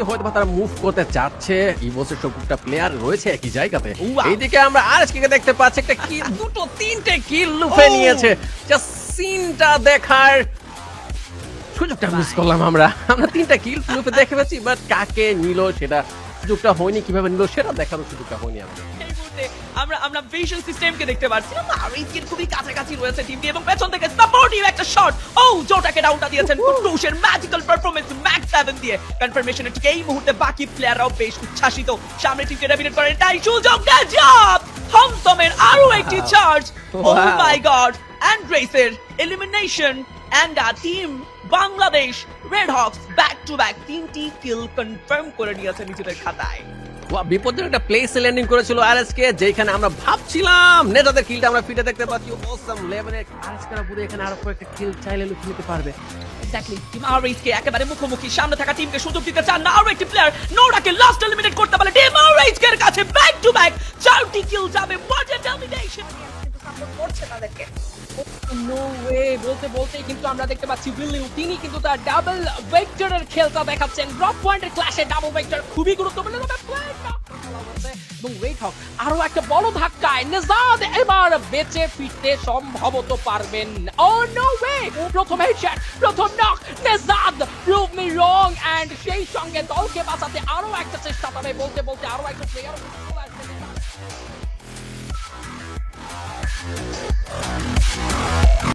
হয়তো তারা মুভ করতে যাচ্ছে। ইভোসের সবকটা প্লেয়ার রয়েছে একই জায়গাতে। এইদিকে আমরা আরএসকে কে দেখতে পাচ্ছি একটা কিল, দুটো তিনটে কিল লুফে নিয়েছে। জাস্ট সিনটা দেখার সুযোগটা মিস করলাম আমরা তিনটা কিল লুফে দেখে ফেলেছি, বাট কাকে নিল সেটা সুযোগটা হয়নি, কিভাবে নিল সেটা দেখারও সুযোগটা হয়নি আমাদের। আমরা ভিশন সিস্টেমকে দেখতে পাচ্ছি আর এইদিকে খুবই কাছাকাছি রয়েছে টিমটি এবং পেছন থেকে সাপোর্টিভ একটা শট। ও জোটাকে ডাউনটা দিয়েছেন কুটুসের ম্যাজিক্যাল পারফরম্যান্স ম্যাক্স 7 দিয়ে। কনফার্মেশনের ঠিক এই মুহূর্তে বাকি প্লেয়াররাও বেশ উচ্ছ্বাসিত, সামনে টিমকে ডমিনেট করার এটাই সুযোগ। গজব থমথমের আরো একটি চার্জ। ও মাই গড, অ্যান্ড্রেসের elimination and team Bangladesh red hawks back to back তিনটি কিল কনফার্ম করে নিয়েছে নিজেদের খাতায়। বিপদের একটা প্লেসে ল্যান্ডিং করেছিল আরএসকে, যেখানে আমরা ভাবছিলাম নেতাদের কিলটা আমরা ফিটে দেখতে পাচ্ছি। অসাম লেভেলের আরএসকে পুরো এখানে আরো কয়েকটা কিল চাইলে লুকিয়ে নিতে পারবে। এক্স্যাক্টলি, টিম আরএইচকে একেবারে মুখোমুখি, সামনে থাকা টিমকে সুযোগ দিতে চান না। আরো একটি প্লেয়ার নোরাকে লাস্ট এলিমিনেট করতে পারলে টিম আরএইচকে এর কাছে ব্যাক টু ব্যাক চারটি কিল যাবে। What a domination! কিন্তু সাপোর্ট করছে তাদেরকে। নো ওয়ে বলতেই কিন্তু আমরা দেখতে পাচ্ছি বিল্লিউ তিনি কিন্তু তার ডাবল ভেক্টরের খেলটা দেখাচ্ছেন। ড্রপ পয়েন্টের ক্লাসে ডাবল ভেক্টর খুবই গুরুত্বপূর্ণ এবং রেড হক আরো একটা বড় ধাক্কায় নেজাদ এবার বেঁচে ফিরতে সম্ভবত পারবেন। ও নো ওয়ে, প্রথম হেডশট, প্রথম knock, Nejad prove me wrong and সেই সঙ্গে দলকে বাঁচাতে আরো একটা চেষ্টা। তবে বলতে আরো একটা প্লেয়ার